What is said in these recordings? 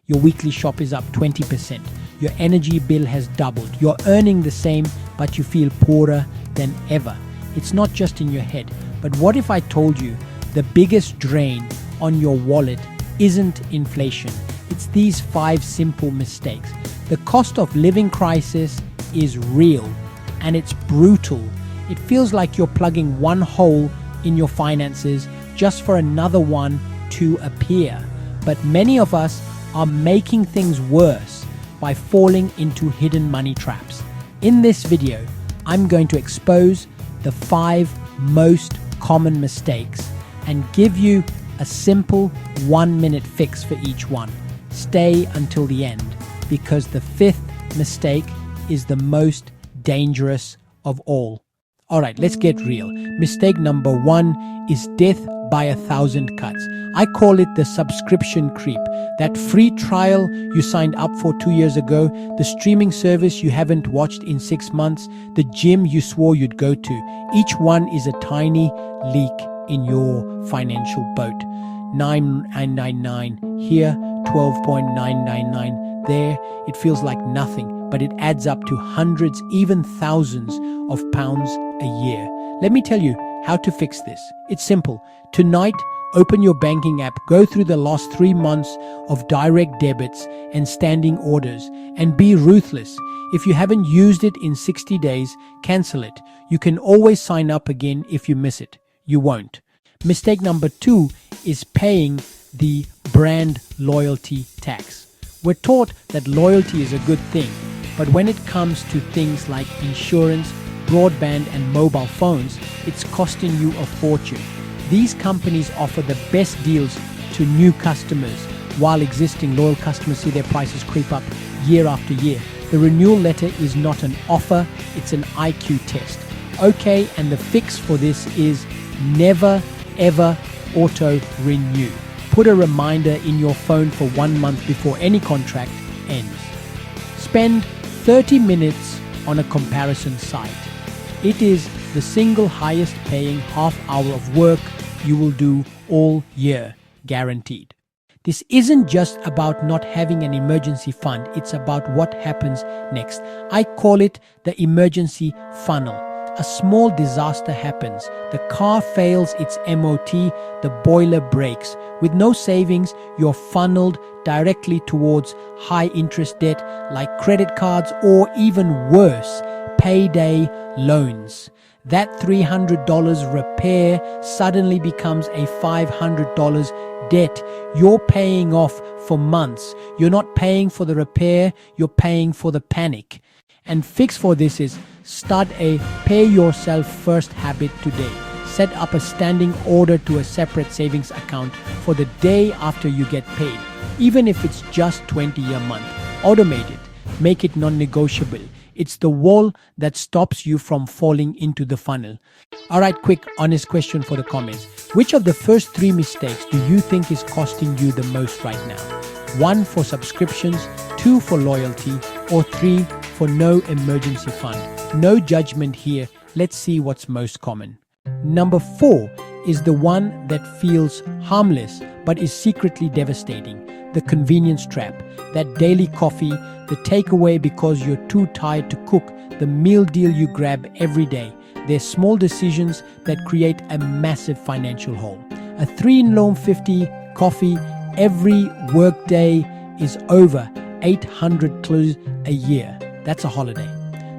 your weekly shop is up 20%. Your energy bill has doubled. You're earning the same, but you feel poorer than ever. It's not just in your head. But what if I told you the biggest drain on your wallet isn't inflation? It's these 5 simple mistakes. The cost of living crisis is real and it's brutal. It feels like you're plugging one hole in your finances just for another one to appear. But many of us are making things worse by falling into hidden money traps. In this video, I'm going to expose the 5 most common mistakes and give you a simple 1-minute fix for each one. Stay until the end because the 5th mistake is the most dangerous of all. All right, let's get real. Mistake number 1 is death by 1,000 cuts. I call it the subscription creep. That free trial you signed up for 2 years ago, the streaming service you haven't watched in 6 months, the gym you swore you'd go to. Each one is a tiny leak in your financial boat. 9,999 here, 12,999 there. It feels like nothing, but it adds up to hundreds, even thousands of pounds a year. Let me tell you how to fix this. It's simple. Tonight, open your banking app, go through the last 3 months of direct debits and standing orders, and be ruthless. If you haven't used it in 60 days, cancel it. You can always sign up again if you miss it. You won't. Mistake number 2 is paying the brand loyalty tax. We're taught that loyalty is a good thing, but when it comes to things like insurance, broadband and mobile phones, it's costing you a fortune. These companies offer the best deals to new customers while existing loyal customers see their prices creep up year after year. The renewal letter is not an offer, it's an IQ test. Okay, and the fix for this is never ever auto renew. Put a reminder in your phone for 1 month before any contract ends. Spend 30 minutes on a comparison site. It is the single highest paying half hour of work you will do all year, guaranteed. This isn't just about not having an emergency fund, it's about what happens next. I call it the emergency funnel. A small disaster happens. The car fails its MOT, the boiler breaks. With no savings, you're funneled directly towards high interest debt like credit cards or even worse, payday loans. That $300 repair suddenly becomes a $500 debt you're paying off for months. You're not paying for the repair, you're paying for the panic. And fix for this is start a pay yourself first habit today. Set up a standing order to a separate savings account for the day after you get paid, even if it's just $20 a month. Automate it. Make it non-negotiable. It's the wall that stops you from falling into the funnel. All right, quick, honest question for the comments. Which of the first 3 mistakes do you think is costing you the most right now? 1 for subscriptions, 2 for loyalty, or 3 for no emergency fund? No judgment here. Let's see what's most common. Number 4 is the one that feels harmless but is secretly devastating. The convenience trap. That daily coffee, the takeaway because you're too tired to cook, the meal deal you grab every day. They're small decisions that create a massive financial hole. A 3-in-1 coffee every workday is over 800 clues a year. That's a holiday.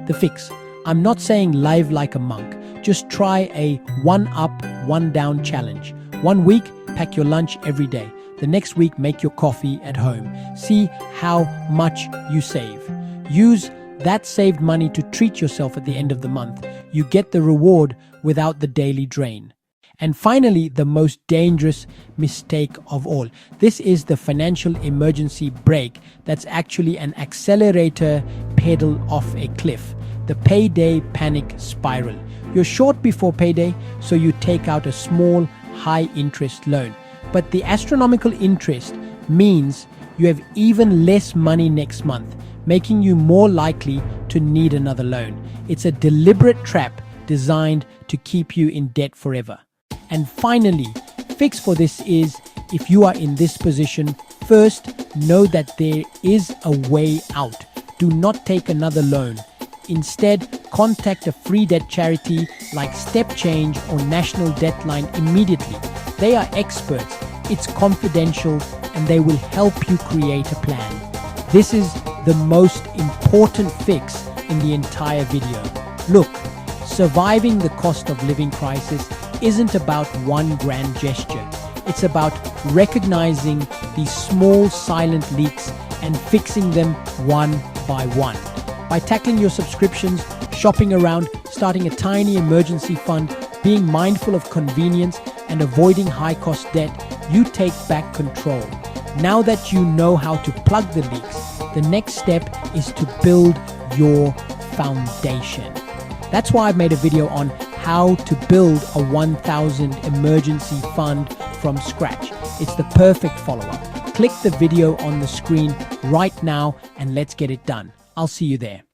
The fix. I'm not saying live like a monk. Just try a 1 up, 1 down challenge. 1 week, pack your lunch every day. The next week, make your coffee at home. See how much you save. Use that saved money to treat yourself at the end of the month. You get the reward without the daily drain. And finally, the most dangerous mistake of all. This is the financial emergency brake that's actually an accelerator pedal off a cliff. The payday panic spiral. You're short before payday, so you take out a small, high-interest loan. But the astronomical interest means you have even less money next month, making you more likely to need another loan. It's a deliberate trap designed to keep you in debt forever. And finally, fix for this is, if you are in this position, First, know that there is a way out. Do not take another loan. Instead, contact a free debt charity like Step Change or National Debt Line immediately. They are experts, it's confidential, and they will help you create a plan. This is the most important fix in the entire video. Look, surviving the cost of living crisis isn't about one grand gesture. It's about recognizing these small silent leaks and fixing them one by one. By tackling your subscriptions, shopping around, starting a tiny emergency fund, being mindful of convenience, and avoiding high-cost debt, you take back control. Now that you know how to plug the leaks, the next step is to build your foundation. That's why I've made a video on how to build a 1,000 emergency fund from scratch. It's the perfect follow-up. Click the video on the screen right now and let's get it done. I'll see you there.